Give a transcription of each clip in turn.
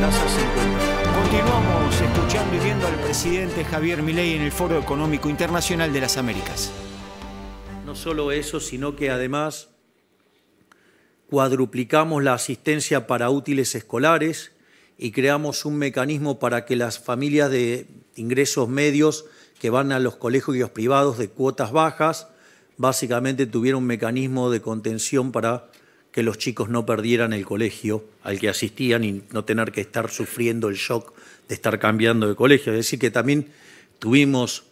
Plaza 50. Continuamos escuchando y viendo al presidente Javier Milei en el Foro Económico Internacional de las Américas. No solo eso, sino que además cuadruplicamos la asistencia para útiles escolares y creamos un mecanismo para que las familias de ingresos medios que van a los colegios privados de cuotas bajas, básicamente tuvieron un mecanismo de contención para que los chicos no perdieran el colegio al que asistían y no tener que estar sufriendo el shock de estar cambiando de colegio. Es decir, que también tuvimos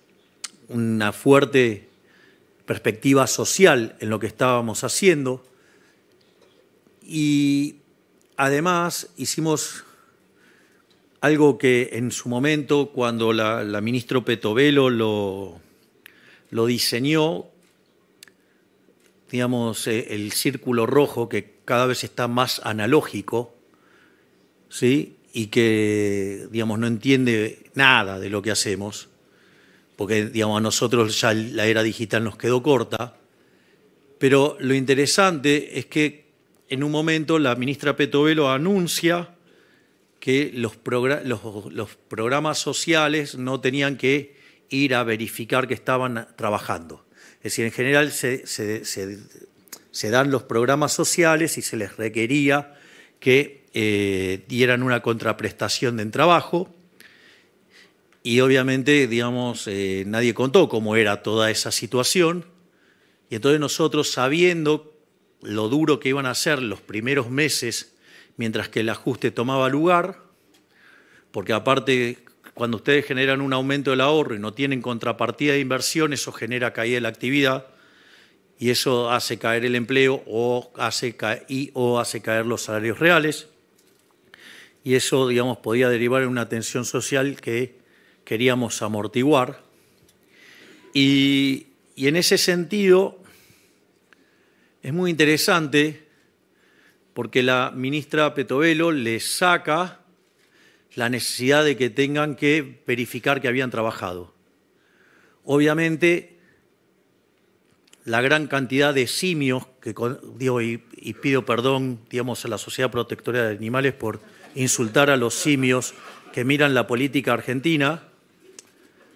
una fuerte perspectiva social en lo que estábamos haciendo y además hicimos algo que en su momento, cuando la ministra Petovelo lo diseñó, digamos, el círculo rojo, que cada vez está más analógico, ¿sí? Y que, digamos, no entiende nada de lo que hacemos, porque, digamos, a nosotros ya la era digital nos quedó corta, pero lo interesante es que en un momento la ministra Petovelo anuncia que los programas sociales no tenían que ir a verificar que estaban trabajando. Es decir, en general se dan los programas sociales y se les requería que dieran una contraprestación de trabajo y obviamente, digamos, nadie contó cómo era toda esa situación y entonces nosotros, sabiendo lo duro que iban a ser los primeros meses mientras que el ajuste tomaba lugar, porque aparte, cuando ustedes generan un aumento del ahorro y no tienen contrapartida de inversión, eso genera caída de la actividad y eso hace caer el empleo o hace caer los salarios reales. Y eso, digamos, podía derivar en una tensión social que queríamos amortiguar. Y en ese sentido es muy interesante porque la ministra Petovelo le saca la necesidad de que tengan que verificar que habían trabajado. Obviamente, la gran cantidad de simios, y pido perdón, digamos, a la Sociedad Protectora de Animales por insultar a los simios que miran la política argentina,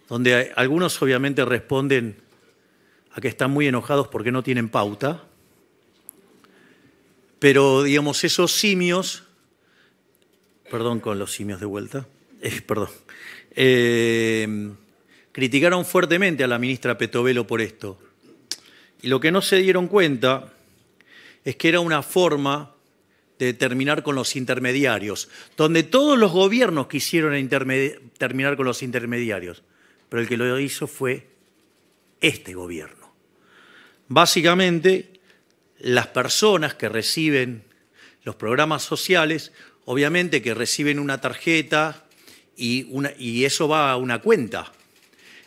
donde algunos obviamente responden a que están muy enojados porque no tienen pauta, pero, digamos, esos simios, perdón con los simios de vuelta, criticaron fuertemente a la ministra Petovelo por esto. Y lo que no se dieron cuenta es que era una forma de terminar con los intermediarios, donde todos los gobiernos quisieron terminar con los intermediarios, pero el que lo hizo fue este gobierno. Básicamente, las personas que reciben los programas sociales, obviamente que reciben una tarjeta y eso va a una cuenta.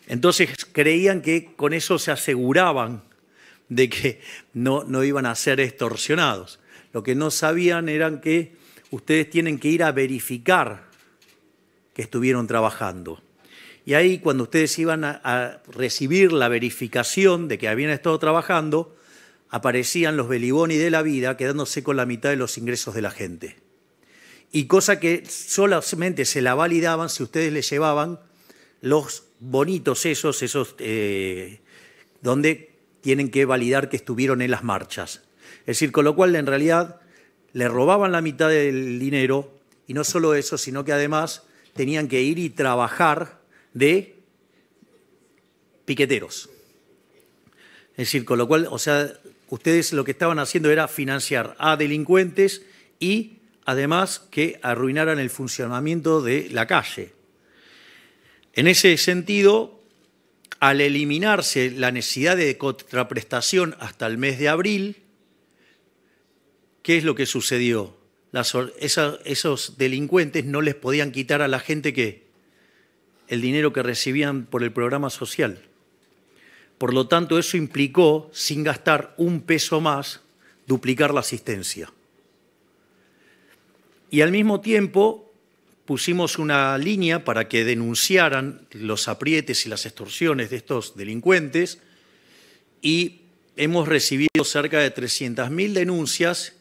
Entonces creían que con eso se aseguraban de que no iban a ser extorsionados. Lo que no sabían eran que ustedes tienen que ir a verificar que estuvieron trabajando. Y ahí, cuando ustedes iban a recibir la verificación de que habían estado trabajando, aparecían los Beliboni de la vida quedándose con la mitad de los ingresos de la gente. Y cosa que solamente se la validaban si ustedes les llevaban los bonitos esos donde tienen que validar que estuvieron en las marchas. Es decir, con lo cual en realidad le robaban la mitad del dinero y no solo eso, sino que además tenían que ir y trabajar de piqueteros. Es decir, con lo cual, o sea, ustedes lo que estaban haciendo era financiar a delincuentes y además que arruinaran el funcionamiento de la calle. En ese sentido, al eliminarse la necesidad de contraprestación hasta el mes de abril, ¿qué es lo que sucedió? Esos delincuentes no les podían quitar a la gente el dinero que recibían por el programa social. Por lo tanto, eso implicó, sin gastar un peso más, duplicar la asistencia. Y al mismo tiempo pusimos una línea para que denunciaran los aprietes y las extorsiones de estos delincuentes y hemos recibido cerca de 300.000 denuncias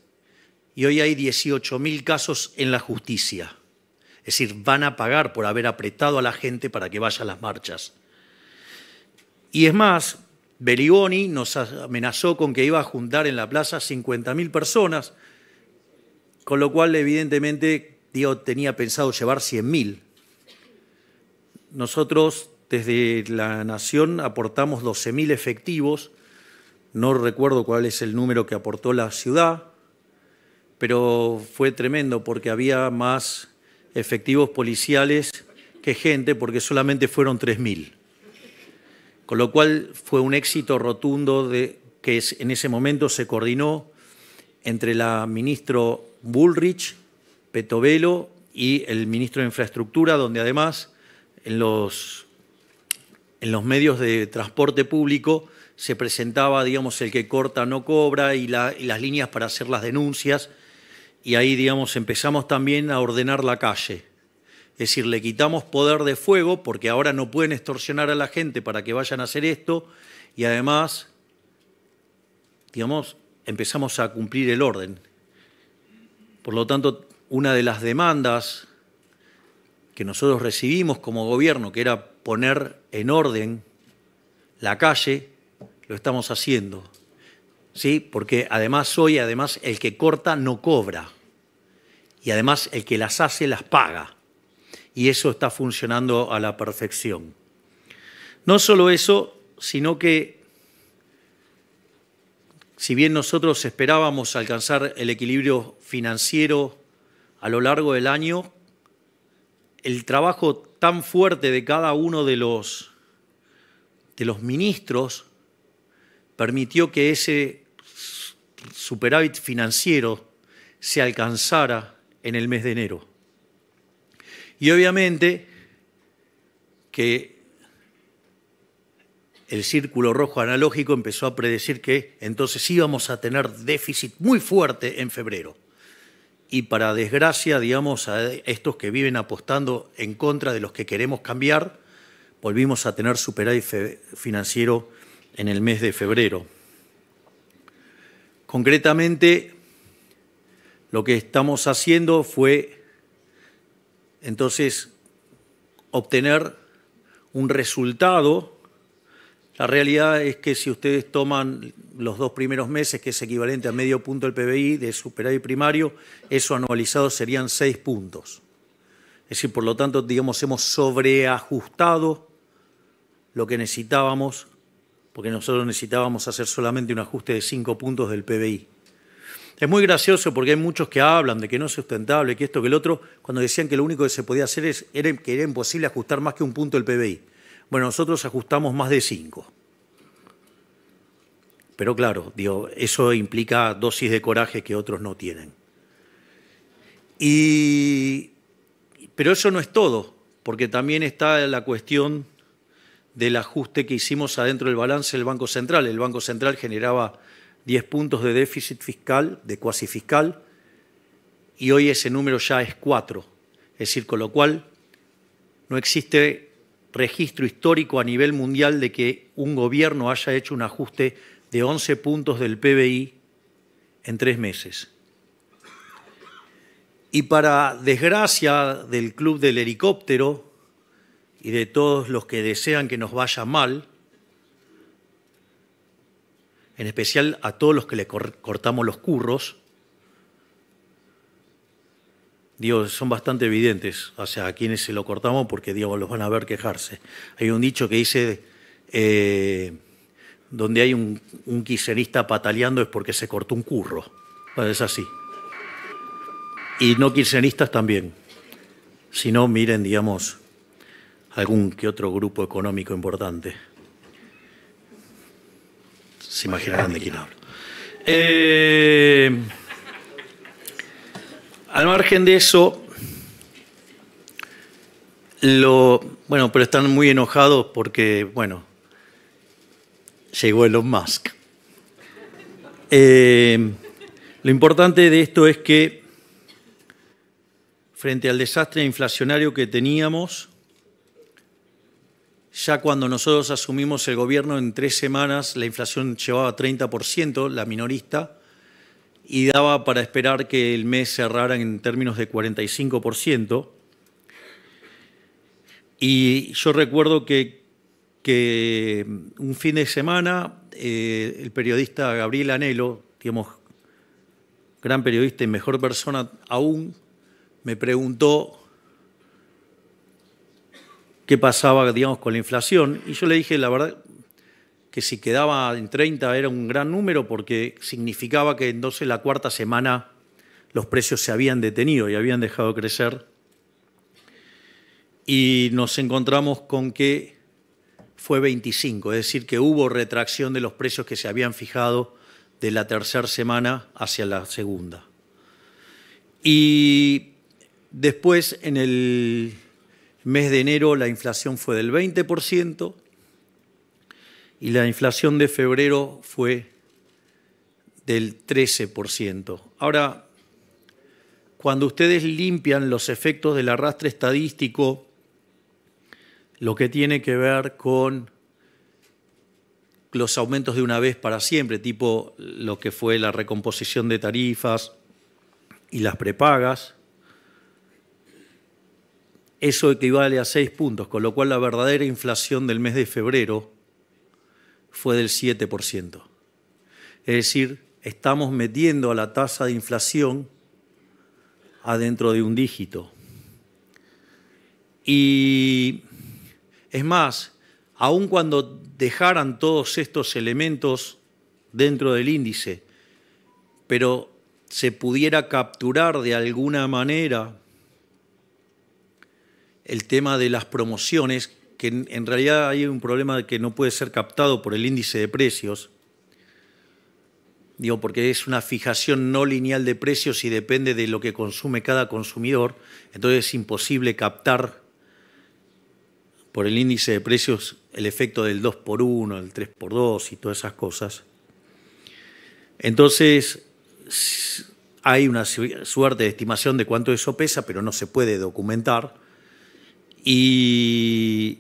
y hoy hay 18.000 casos en la justicia. Es decir, van a pagar por haber apretado a la gente para que vaya a las marchas. Y es más, Berlusconi nos amenazó con que iba a juntar en la plaza 50.000 personas, con lo cual, evidentemente, tenía pensado llevar 100.000. Nosotros, desde la Nación, aportamos 12.000 efectivos. No recuerdo cuál es el número que aportó la ciudad, pero fue tremendo porque había más efectivos policiales que gente, porque solamente fueron 3.000. Con lo cual fue un éxito rotundo que en ese momento se coordinó entre la ministra Bullrich, Petovelo y el ministro de Infraestructura, donde además en los medios de transporte público se presentaba, digamos, el que corta no cobra y las líneas para hacer las denuncias. Y ahí, digamos, empezamos también a ordenar la calle. Es decir, le quitamos poder de fuego porque ahora no pueden extorsionar a la gente para que vayan a hacer esto y además, digamos, empezamos a cumplir el orden. Por lo tanto, una de las demandas que nosotros recibimos como gobierno, que era poner en orden la calle, lo estamos haciendo. ¿Sí? Porque además hoy, el que corta no cobra y además el que las hace las paga. Y eso está funcionando a la perfección. No solo eso, sino que si bien nosotros esperábamos alcanzar el equilibrio financiero a lo largo del año, el trabajo tan fuerte de cada uno de los ministros permitió que ese superávit financiero se alcanzara en el mes de enero. Y obviamente que el círculo rojo analógico empezó a predecir que entonces íbamos a tener déficit muy fuerte en febrero. Y para desgracia, digamos, a estos que viven apostando en contra de los que queremos cambiar, volvimos a tener superávit financiero en el mes de febrero. Concretamente, lo que estamos haciendo fue entonces obtener un resultado. La realidad es que si ustedes toman los 2 primeros meses, que es equivalente a medio punto del PBI de superávit primario, eso anualizado serían 6 puntos. Es decir, por lo tanto, digamos, hemos sobreajustado lo que necesitábamos, porque nosotros necesitábamos hacer solamente un ajuste de 5 puntos del PBI. Es muy gracioso porque hay muchos que hablan de que no es sustentable, que esto, que el otro, cuando decían que lo único que se podía hacer era que era imposible ajustar más que un punto del PBI. Bueno, nosotros ajustamos más de 5. Pero claro, digo, eso implica dosis de coraje que otros no tienen. Pero eso no es todo, porque también está la cuestión del ajuste que hicimos adentro del balance del Banco Central. El Banco Central generaba 10 puntos de déficit fiscal, de cuasi fiscal, y hoy ese número ya es 4. Es decir, con lo cual no existe registro histórico a nivel mundial de que un gobierno haya hecho un ajuste de 11 puntos del PBI en 3 meses. Y para desgracia del Club del Helicóptero y de todos los que desean que nos vaya mal, en especial a todos los que le cortamos los curros, digo, son bastante evidentes, o sea, a quienes se lo cortamos porque, digo, los van a ver quejarse. Hay un dicho que dice, donde hay un kirchnerista pataleando es porque se cortó un curro. Bueno, es así. Y no kirchneristas también. Si no, miren, digamos, algún que otro grupo económico importante. Se imaginarán de quién hablo. Al margen de eso, bueno, pero están muy enojados porque, bueno, llegó Elon Musk. Lo importante de esto es que, frente al desastre inflacionario que teníamos, ya cuando nosotros asumimos el gobierno, en 3 semanas la inflación llevaba 30%, la minorista, y daba para esperar que el mes cerrara en términos de 45%. Y yo recuerdo que un fin de semana el periodista Gabriel Anelo, digamos, gran periodista y mejor persona aún, me preguntó qué pasaba, digamos, con la inflación. Y yo le dije, la verdad, que si quedaba en 30 era un gran número porque significaba que entonces la cuarta semana los precios se habían detenido y habían dejado de crecer. Y nos encontramos con que fue 25, es decir, que hubo retracción de los precios que se habían fijado de la tercera semana hacia la segunda. Y después, en el mes de enero, la inflación fue del 20% y la inflación de febrero fue del 13%. Ahora, cuando ustedes limpian los efectos del arrastre estadístico, lo que tiene que ver con los aumentos de una vez para siempre, tipo lo que fue la recomposición de tarifas y las prepagas, eso equivale a 6 puntos, con lo cual la verdadera inflación del mes de febrero fue del 7%. Es decir, estamos metiendo a la tasa de inflación adentro de un dígito. Y es más, aun cuando dejaran todos estos elementos dentro del índice, pero se pudiera capturar de alguna manera el tema de las promociones, que en realidad hay un problema de que no puede ser captado por el índice de precios, digo, porque es una fijación no lineal de precios y depende de lo que consume cada consumidor, entonces es imposible captar por el índice de precios el efecto del 2x1, el 3x2 y todas esas cosas. Entonces, hay una suerte de estimación de cuánto eso pesa, pero no se puede documentar. Y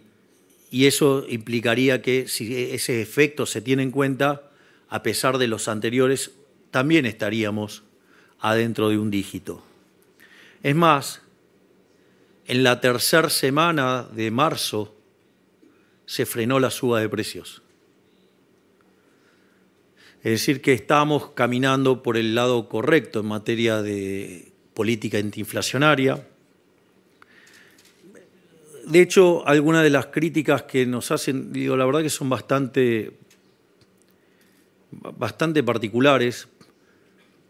eso implicaría que si ese efecto se tiene en cuenta, a pesar de los anteriores, también estaríamos adentro de un dígito. Es más, en la tercera semana de marzo se frenó la suba de precios. Es decir, que estamos caminando por el lado correcto en materia de política antiinflacionaria. De hecho, algunas de las críticas que nos hacen, digo, la verdad que son bastante particulares,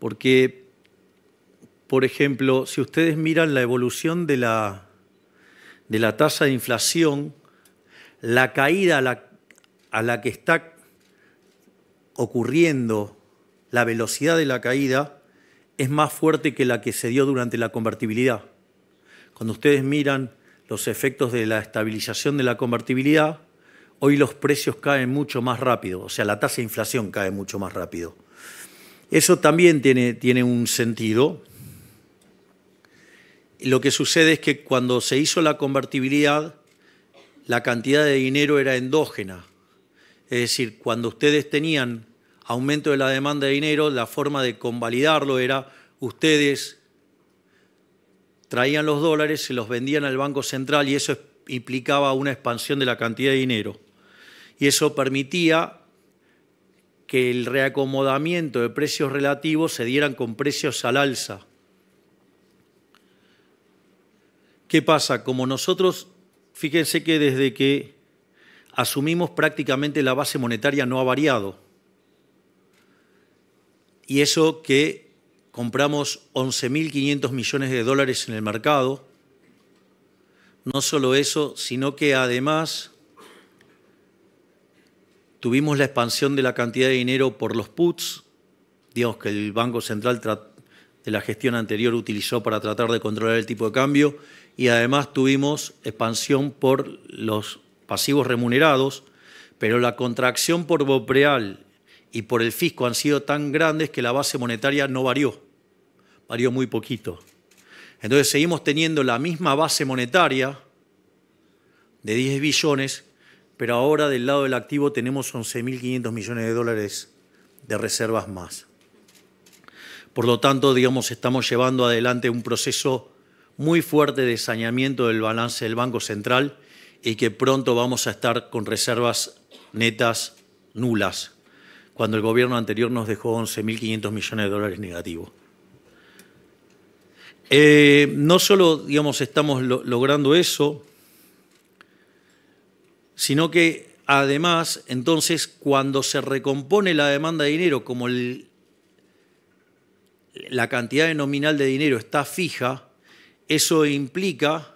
porque, por ejemplo, si ustedes miran la evolución de la tasa de inflación, la caída a la que está ocurriendo, la velocidad de la caída, es más fuerte que la que se dio durante la convertibilidad. Cuando ustedes miran los efectos de la estabilización de la convertibilidad, hoy los precios caen mucho más rápido, o sea, la tasa de inflación cae mucho más rápido. Eso también tiene un sentido. Lo que sucede es que cuando se hizo la convertibilidad, la cantidad de dinero era endógena. Es decir, cuando ustedes tenían aumento de la demanda de dinero, la forma de convalidarlo era ustedes traían los dólares, se los vendían al Banco Central y eso implicaba una expansión de la cantidad de dinero. Y eso permitía que el reacomodamiento de precios relativos se dieran con precios al alza. ¿Qué pasa? Como nosotros, fíjense que desde que asumimos prácticamente la base monetaria no ha variado. Y eso que compramos 11.500 millones de dólares en el mercado. No solo eso, sino que además tuvimos la expansión de la cantidad de dinero por los puts, digamos que el Banco Central de la gestión anterior utilizó para tratar de controlar el tipo de cambio, y además tuvimos expansión por los pasivos remunerados, pero la contracción por BOPREAL y por el fisco han sido tan grandes que la base monetaria no varió muy poquito. Entonces seguimos teniendo la misma base monetaria de 10 billones, pero ahora del lado del activo tenemos 11.500 millones de dólares de reservas más. Por lo tanto, digamos, estamos llevando adelante un proceso muy fuerte de saneamiento del balance del Banco Central y que pronto vamos a estar con reservas netas nulas, cuando el gobierno anterior nos dejó 11.500 millones de dólares negativos. No solo, digamos, estamos logrando eso, sino que además, entonces, cuando se recompone la demanda de dinero, como la cantidad nominal de dinero está fija, eso implica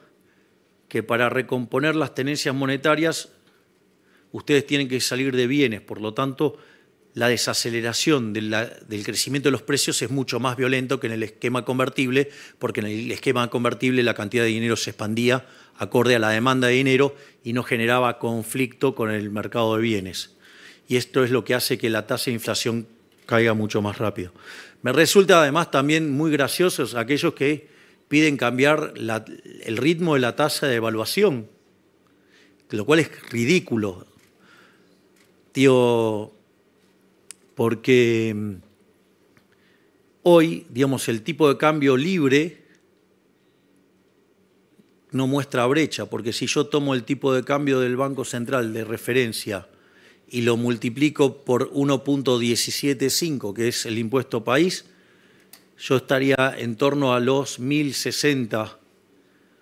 que para recomponer las tenencias monetarias ustedes tienen que salir de bienes. Por lo tanto, la desaceleración del crecimiento de los precios es mucho más violento que en el esquema convertible, porque en el esquema convertible la cantidad de dinero se expandía acorde a la demanda de dinero y no generaba conflicto con el mercado de bienes. Y esto es lo que hace que la tasa de inflación caiga mucho más rápido. Me resulta además también muy graciosos aquellos que piden cambiar el ritmo de la tasa de devaluación, lo cual es ridículo, porque hoy, digamos, el tipo de cambio libre no muestra brecha, porque si yo tomo el tipo de cambio del Banco Central de referencia y lo multiplico por 1.175, que es el impuesto país, yo estaría en torno a los 1.060,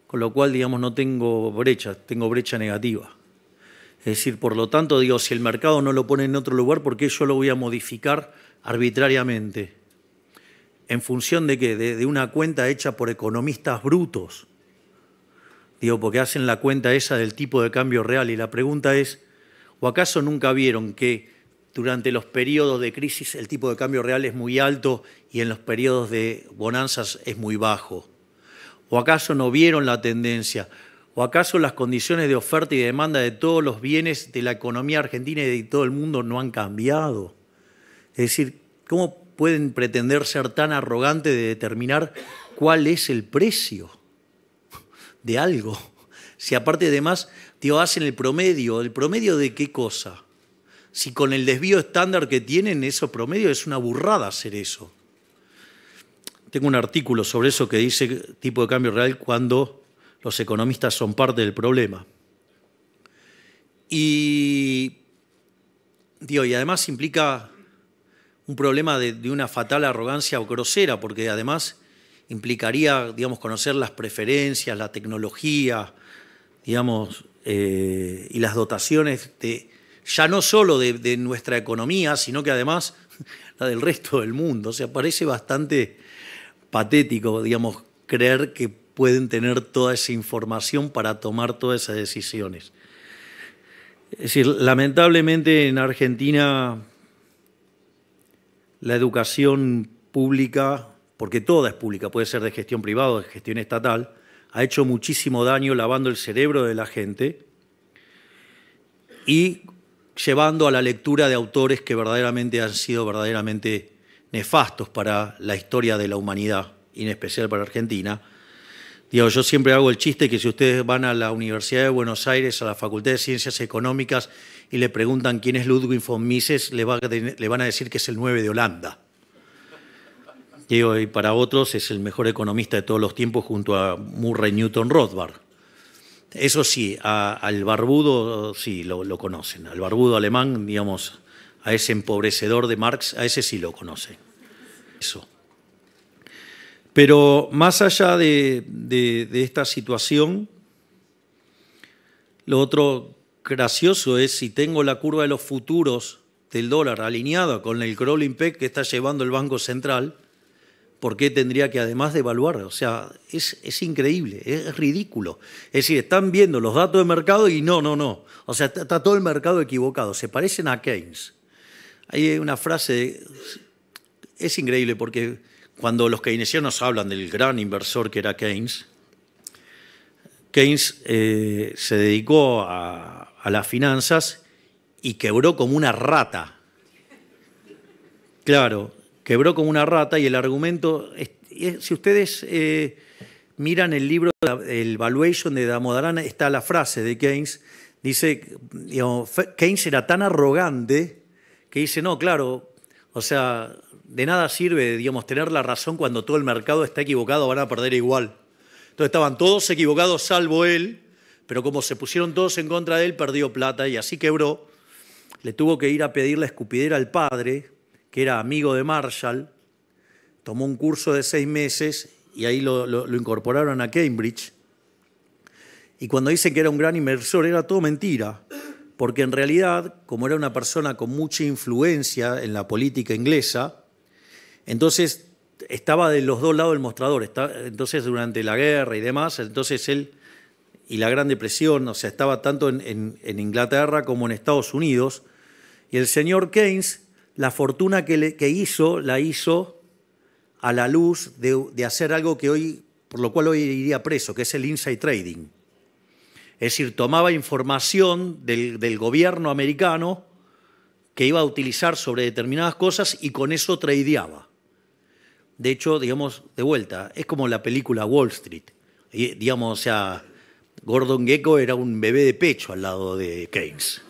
con lo cual, digamos, no tengo brecha, tengo brecha negativa. Es decir, por lo tanto, digo, si el mercado no lo pone en otro lugar, ¿por qué yo lo voy a modificar arbitrariamente? ¿En función de qué? De una cuenta hecha por economistas brutos. Digo, porque hacen la cuenta esa del tipo de cambio real. Y la pregunta es, ¿o acaso nunca vieron que durante los periodos de crisis el tipo de cambio real es muy alto y en los periodos de bonanzas es muy bajo? ¿O acaso no vieron la tendencia? ¿O acaso las condiciones de oferta y demanda de todos los bienes de la economía argentina y de todo el mundo no han cambiado? Es decir, ¿cómo pueden pretender ser tan arrogantes de determinar cuál es el precio de algo? Si aparte además, hacen el promedio de qué cosa. Si con el desvío estándar que tienen, eso promedio es una burrada hacer eso. Tengo un artículo sobre eso que dice tipo de cambio real cuando los economistas son parte del problema. Y además implica un problema de una fatal arrogancia o grosera, porque además implicaría, digamos, conocer las preferencias, la tecnología, digamos, y las dotaciones ya no solo de nuestra economía, sino que además la del resto del mundo. O sea, parece bastante patético, digamos, creer que pueden tener toda esa información para tomar todas esas decisiones. Es decir, lamentablemente en Argentina la educación pública, porque toda es pública, puede ser de gestión privada o de gestión estatal, ha hecho muchísimo daño lavando el cerebro de la gente y llevando a la lectura de autores que verdaderamente han sido verdaderamente nefastos para la historia de la humanidad, y en especial para Argentina. Yo siempre hago el chiste que si ustedes van a la Universidad de Buenos Aires, a la Facultad de Ciencias Económicas, y le preguntan quién es Ludwig von Mises, le van a decir que es el 9 de Holanda. Y para otros es el mejor economista de todos los tiempos junto a Murray Newton Rothbard. Eso sí, al barbudo sí lo conocen. Al barbudo alemán, digamos, a ese empobrecedor de Marx, a ese sí lo conocen. Eso. Pero más allá de esta situación, lo otro gracioso es si tengo la curva de los futuros del dólar alineada con el crawling peg que está llevando el Banco Central, ¿por qué tendría que además devaluar? O sea, es increíble, es ridículo. Es decir, están viendo los datos de mercado y no. O sea, está todo el mercado equivocado. Se parecen a Keynes. Hay una frase, es increíble porque cuando los keynesianos hablan del gran inversor que era Keynes, Keynes se dedicó a las finanzas y quebró como una rata. Claro, quebró como una rata y el argumento, si ustedes miran el libro, el Valuation de Damodaran, está la frase de Keynes, dice, Keynes era tan arrogante que dice, no, claro, o sea, de nada sirve, tener la razón cuando todo el mercado está equivocado, van a perder igual. Entonces estaban todos equivocados salvo él, pero como se pusieron todos en contra de él, perdió plata y así quebró. Le tuvo que ir a pedir la escupidera al padre, que era amigo de Marshall, tomó un curso de 6 meses y ahí lo incorporaron a Cambridge. Y cuando dicen que era un gran inversor, era todo mentira, porque en realidad, como era una persona con mucha influencia en la política inglesa, entonces estaba de los dos lados del mostrador. Entonces, durante la guerra y demás, entonces él y la Gran Depresión, o sea, estaba tanto en Inglaterra como en Estados Unidos. Y el señor Keynes, la fortuna que hizo, la hizo a la luz de hacer algo que hoy, por lo cual hoy iría preso, que es el inside trading. Es decir, tomaba información del gobierno americano que iba a utilizar sobre determinadas cosas y con eso tradeaba. De hecho, digamos, de vuelta, es como la película Wall Street. Y, digamos, o sea, Gordon Gekko era un bebé de pecho al lado de Keynes.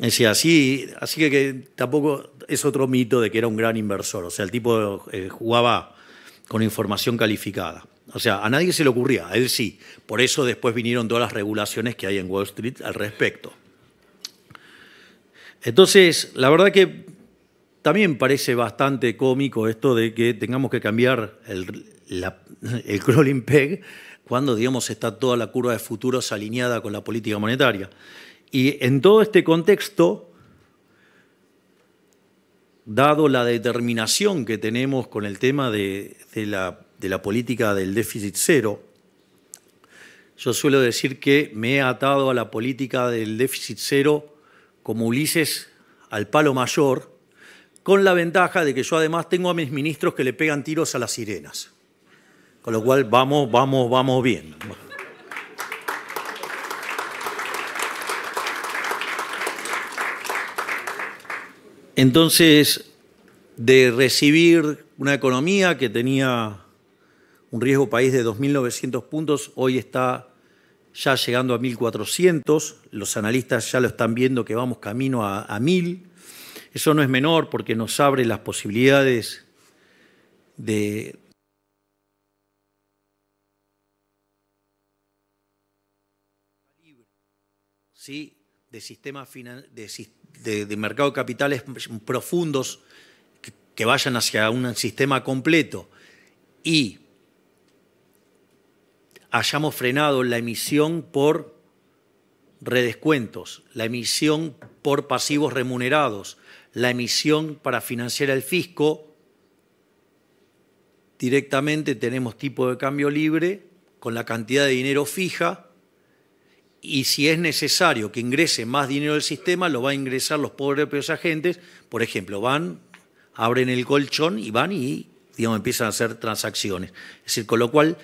Es decir, así que tampoco es otro mito de que era un gran inversor. O sea, el tipo jugaba con información calificada. O sea, a nadie se le ocurría, a él sí. Por eso después vinieron todas las regulaciones que hay en Wall Street al respecto. Entonces, la verdad que también parece bastante cómico esto de que tengamos que cambiar el crawling peg cuando, digamos, está toda la curva de futuros alineada con la política monetaria. Y en todo este contexto, dado la determinación que tenemos con el tema de la política del déficit cero, yo suelo decir que me he atado a la política del déficit cero como Ulises al palo mayor, con la ventaja de que yo además tengo a mis ministros que le pegan tiros a las sirenas. Con lo cual vamos bien. Entonces, de recibir una economía que tenía un riesgo país de 2.900 puntos, hoy está ya llegando a 1.400. Los analistas ya lo están viendo que vamos camino a 1.000. Eso no es menor porque nos abre las posibilidades de ¿sí? De sistemas de mercado de capitales profundos que vayan hacia un sistema completo y hayamos frenado la emisión por redescuentos, la emisión por pasivos remunerados, la emisión para financiar el fisco, directamente tenemos tipo de cambio libre con la cantidad de dinero fija y si es necesario que ingrese más dinero al sistema, lo va a ingresar los propios agentes. Por ejemplo, abren el colchón y van y, digamos, empiezan a hacer transacciones. Es decir, con lo cual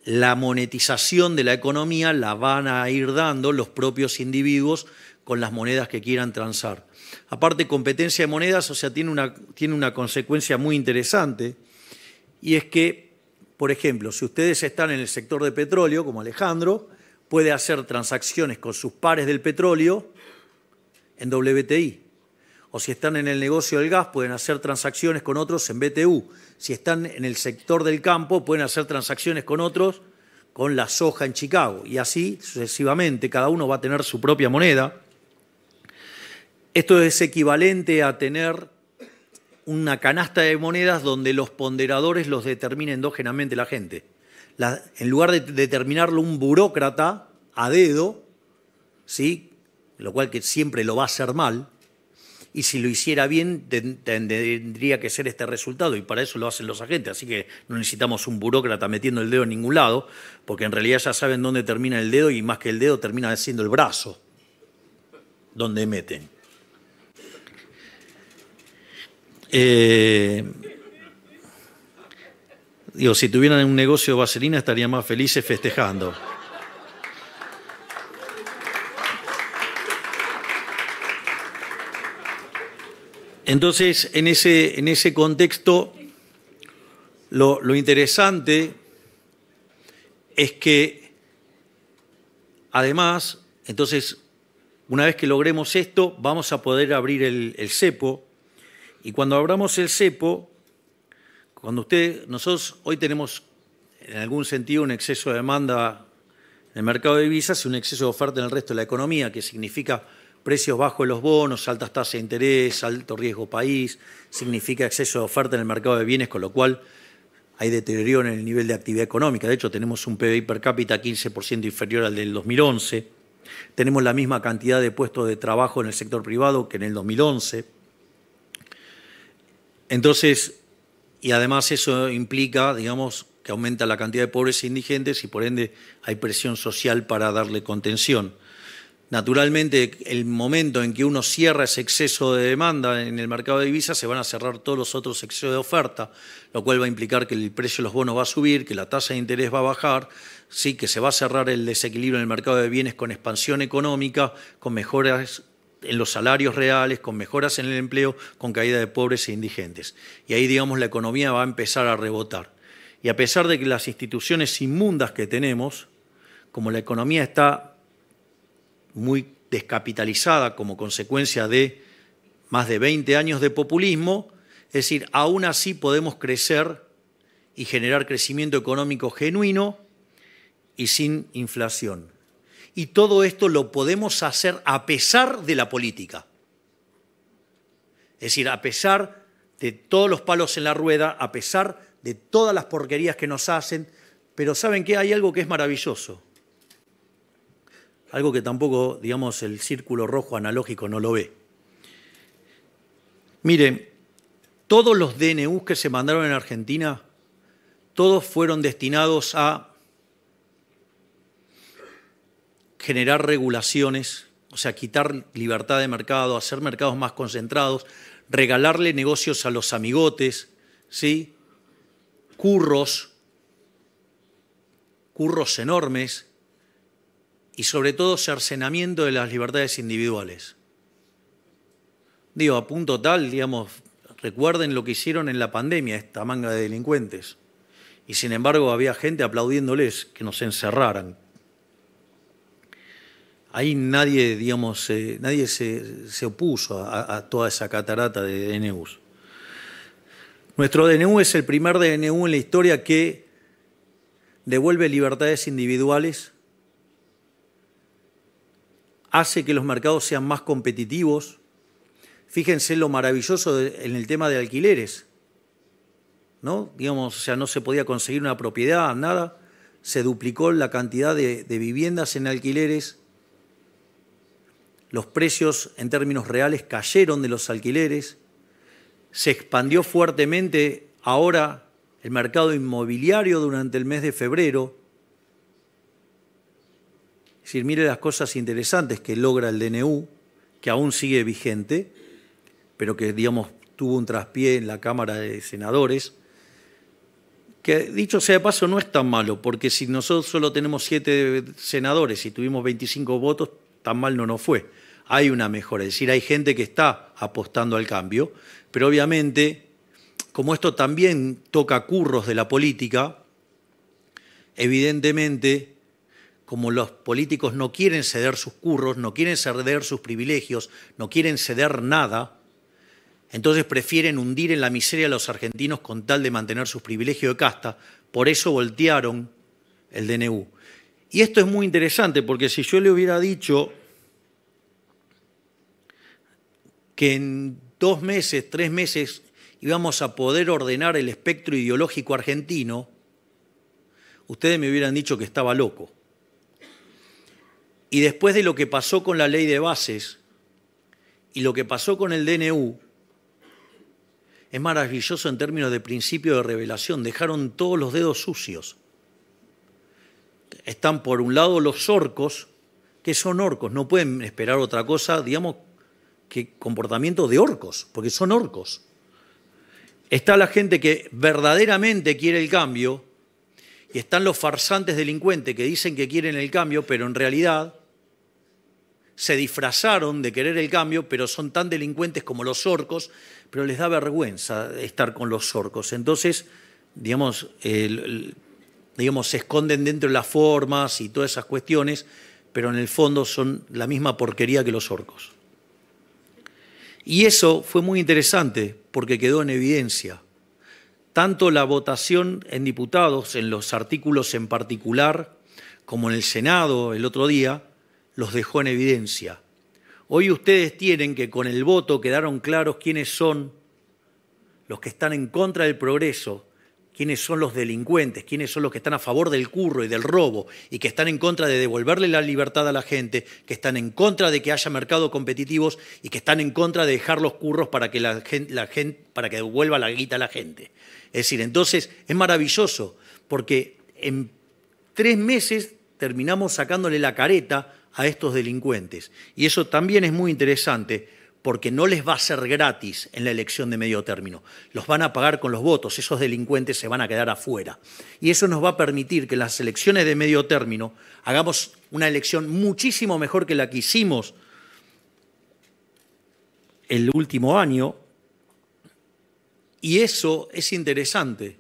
la monetización de la economía la van a ir dando los propios individuos con las monedas que quieran transar. Aparte, competencia de monedas, o sea, tiene una consecuencia muy interesante, y es que, por ejemplo, si ustedes están en el sector de petróleo, como Alejandro, puede hacer transacciones con sus pares del petróleo en WTI. O si están en el negocio del gas, pueden hacer transacciones con otros en BTU. Si están en el sector del campo, pueden hacer transacciones con otros con la soja en Chicago. Y así sucesivamente, cada uno va a tener su propia moneda. Esto es equivalente a tener una canasta de monedas donde los ponderadores los determina endógenamente la gente. En lugar de determinarlo un burócrata a dedo, ¿sí? Lo cual que siempre lo va a hacer mal, y si lo hiciera bien tendría que ser este resultado, y para eso lo hacen los agentes, así que no necesitamos un burócrata metiendo el dedo en ningún lado, porque en realidad ya saben dónde termina el dedo y más que el dedo termina siendo el brazo, donde meten. Digo, si tuvieran un negocio de vaselina estarían más felices festejando. Entonces, en ese contexto, lo interesante es que, además, entonces, una vez que logremos esto, vamos a poder abrir el cepo, y cuando abramos el cepo, nosotros hoy tenemos, en algún sentido, un exceso de demanda el mercado de divisas y un exceso de oferta en el resto de la economía, que significa precios bajos de los bonos, altas tasas de interés, alto riesgo país, significa exceso de oferta en el mercado de bienes, con lo cual hay deterioro en el nivel de actividad económica. De hecho, tenemos un PBI per cápita 15% inferior al del 2011. Tenemos la misma cantidad de puestos de trabajo en el sector privado que en el 2011. Entonces, y además eso implica, digamos, que aumenta la cantidad de pobres e indigentes y por ende hay presión social para darle contención. Naturalmente, el momento en que uno cierra ese exceso de demanda en el mercado de divisas, se van a cerrar todos los otros excesos de oferta, lo cual va a implicar que el precio de los bonos va a subir, que la tasa de interés va a bajar, sí, que se va a cerrar el desequilibrio en el mercado de bienes con expansión económica, con mejoras en los salarios reales, con mejoras en el empleo, con caída de pobres e indigentes. Y ahí, digamos, la economía va a empezar a rebotar. Y a pesar de que las instituciones inmundas que tenemos, como la economía está muy descapitalizada como consecuencia de más de 20 años de populismo, es decir, aún así podemos crecer y generar crecimiento económico genuino y sin inflación. Y todo esto lo podemos hacer a pesar de la política. Es decir, a pesar de todos los palos en la rueda, a pesar de todas las porquerías que nos hacen, pero ¿saben qué? Hay algo que es maravilloso. Algo que tampoco, digamos, el círculo rojo analógico no lo ve. Miren, todos los DNUs que se mandaron en Argentina, todos fueron destinados a generar regulaciones, o sea, quitar libertad de mercado, hacer mercados más concentrados, regalarle negocios a los amigotes, ¿sí? Curros enormes, y sobre todo cercenamiento de las libertades individuales. Digo, a punto tal, digamos, recuerden lo que hicieron en la pandemia, esta manga de delincuentes. Y sin embargo había gente aplaudiéndoles que nos encerraran. Ahí nadie, digamos, nadie se opuso a toda esa catarata de DNUs. Nuestro DNU es el primer DNU en la historia que devuelve libertades individuales, hace que los mercados sean más competitivos. Fíjense lo maravilloso en el tema de alquileres, ¿no? Digamos, o sea, no se podía conseguir una propiedad, nada. Se duplicó la cantidad de viviendas en alquileres. Los precios en términos reales cayeron de los alquileres. Se expandió fuertemente ahora el mercado inmobiliario durante el mes de febrero. Es decir, mire las cosas interesantes que logra el DNU, que aún sigue vigente, pero que, digamos, tuvo un traspié en la Cámara de Senadores, que, dicho sea de paso, no es tan malo, porque si nosotros solo tenemos 7 senadores y tuvimos 25 votos, tan mal no nos fue. Hay una mejora, es decir, hay gente que está apostando al cambio, pero obviamente, como esto también toca curros de la política, evidentemente, como los políticos no quieren ceder sus curros, no quieren ceder sus privilegios, no quieren ceder nada, entonces prefieren hundir en la miseria a los argentinos con tal de mantener sus privilegios de casta. Por eso voltearon el DNU. Y esto es muy interesante, porque si yo le hubiera dicho que en 2 meses, 3 meses íbamos a poder ordenar el espectro ideológico argentino, ustedes me hubieran dicho que estaba loco. Y después de lo que pasó con la ley de bases y lo que pasó con el DNU, es maravilloso en términos de principio de revelación. Dejaron todos los dedos sucios. Están por un lado los orcos, que son orcos, no pueden esperar otra cosa, digamos, que comportamiento de orcos, porque son orcos. Está la gente que verdaderamente quiere el cambio, y están los farsantes delincuentes que dicen que quieren el cambio, pero en realidad se disfrazaron de querer el cambio, pero son tan delincuentes como los orcos, pero les da vergüenza estar con los orcos. Entonces, digamos, se esconden dentro de las formas y todas esas cuestiones, pero en el fondo son la misma porquería que los orcos. Y eso fue muy interesante porque quedó en evidencia. Tanto la votación en diputados, en los artículos en particular, como en el Senado el otro día, los dejó en evidencia. Hoy ustedes tienen que con el voto quedaron claros quiénes son los que están en contra del progreso, quiénes son los delincuentes, quiénes son los que están a favor del curro y del robo y que están en contra de devolverle la libertad a la gente, que están en contra de que haya mercados competitivos y que están en contra de dejar los curros para que para que devuelva la guita a la gente. Es decir, entonces es maravilloso porque en 3 meses terminamos sacándole la careta a estos delincuentes. Y eso también es muy interesante porque no les va a ser gratis en la elección de medio término. Los van a pagar con los votos, esos delincuentes se van a quedar afuera. Y eso nos va a permitir que en las elecciones de medio término hagamos una elección muchísimo mejor que la que hicimos el último año. Y eso es interesante,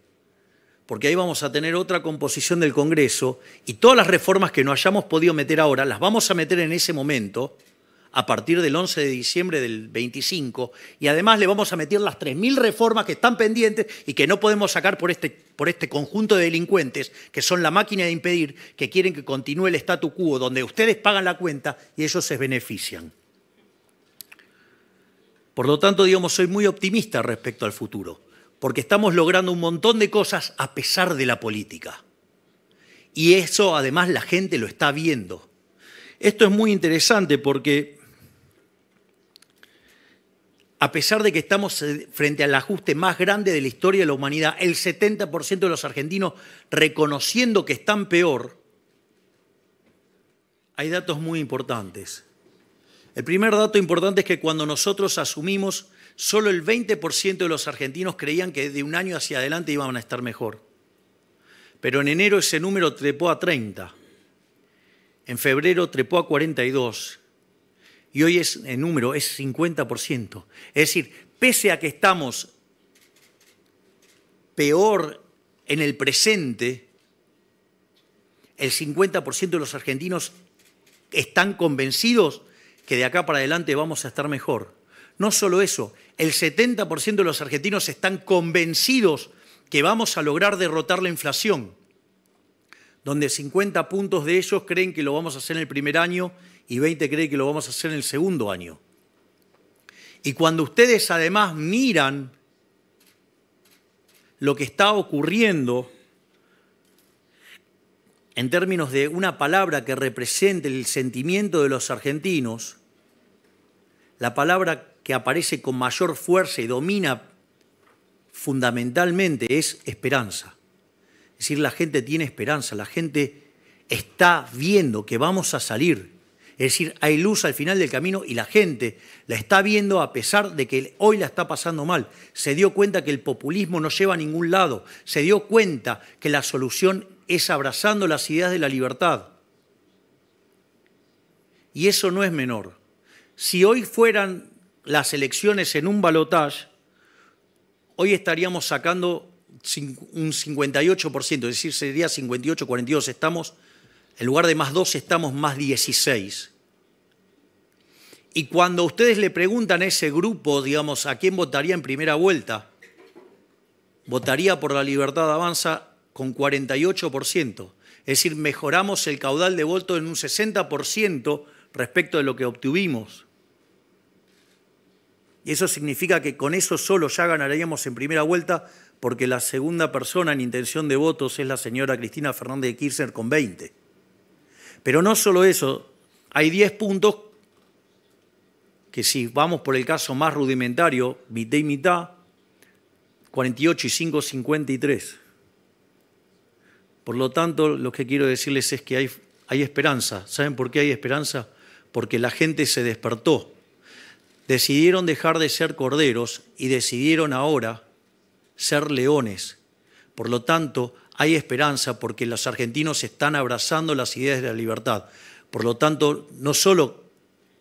porque ahí vamos a tener otra composición del Congreso y todas las reformas que no hayamos podido meter ahora las vamos a meter en ese momento, a partir del 11 de diciembre del 25, y además le vamos a meter las 3.000 reformas que están pendientes y que no podemos sacar por este conjunto de delincuentes que son la máquina de impedir, que quieren que continúe el statu quo, donde ustedes pagan la cuenta y ellos se benefician. Por lo tanto, digamos, soy muy optimista respecto al futuro, porque estamos logrando un montón de cosas a pesar de la política. Y eso, además, la gente lo está viendo. Esto es muy interesante porque, a pesar de que estamos frente al ajuste más grande de la historia de la humanidad, el 70% de los argentinos reconociendo que están peor, hay datos muy importantes. El primer dato importante es que cuando nosotros asumimos, solo el 20% de los argentinos creían que de un año hacia adelante iban a estar mejor. Pero en enero ese número trepó a 30%, en febrero trepó a 42%, y hoy el número es 50%. Es decir, pese a que estamos peor en el presente, el 50% de los argentinos están convencidos que de acá para adelante vamos a estar mejor. No solo eso, el 70% de los argentinos están convencidos que vamos a lograr derrotar la inflación, donde 50 puntos de ellos creen que lo vamos a hacer en el primer año y 20 creen que lo vamos a hacer en el segundo año. Y cuando ustedes además miran lo que está ocurriendo en términos de una palabra que represente el sentimiento de los argentinos, la palabra que aparece con mayor fuerza y domina fundamentalmente es esperanza. Es decir, la gente tiene esperanza, la gente está viendo que vamos a salir. Es decir, hay luz al final del camino y la gente la está viendo a pesar de que hoy la está pasando mal. Se dio cuenta que el populismo no lleva a ningún lado. Se dio cuenta que la solución es abrazando las ideas de la libertad. Y eso no es menor. Si hoy fueran las elecciones en un balotaje, hoy estaríamos sacando un 58%, es decir, sería 58-42, estamos, en lugar de más 12, estamos más 16. Y cuando ustedes le preguntan a ese grupo, digamos, a quién votaría en primera vuelta, votaría por La Libertad Avanza con 48%. Es decir, mejoramos el caudal de voto en un 60% respecto de lo que obtuvimos. Y eso significa que con eso solo ya ganaríamos en primera vuelta, porque la segunda persona en intención de votos es la señora Cristina Fernández de Kirchner con 20. Pero no solo eso, hay 10 puntos que si vamos por el caso más rudimentario, mitad y mitad, 48 y 5, 53. Por lo tanto, lo que quiero decirles es que hay esperanza. ¿Saben por qué hay esperanza? Porque la gente se despertó. Decidieron dejar de ser corderos y decidieron ahora ser leones. Por lo tanto, hay esperanza porque los argentinos están abrazando las ideas de la libertad. Por lo tanto, no solo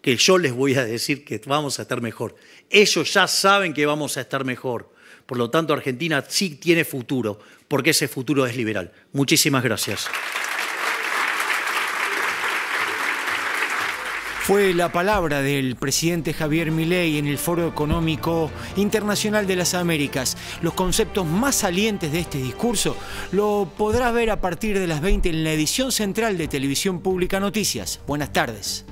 que yo les voy a decir que vamos a estar mejor, ellos ya saben que vamos a estar mejor. Por lo tanto, Argentina sí tiene futuro, porque ese futuro es liberal. Muchísimas gracias. Fue la palabra del presidente Javier Milei en el Foro Económico Internacional de las Américas. Los conceptos más salientes de este discurso lo podrás ver a partir de las 20 en la edición central de Televisión Pública Noticias. Buenas tardes.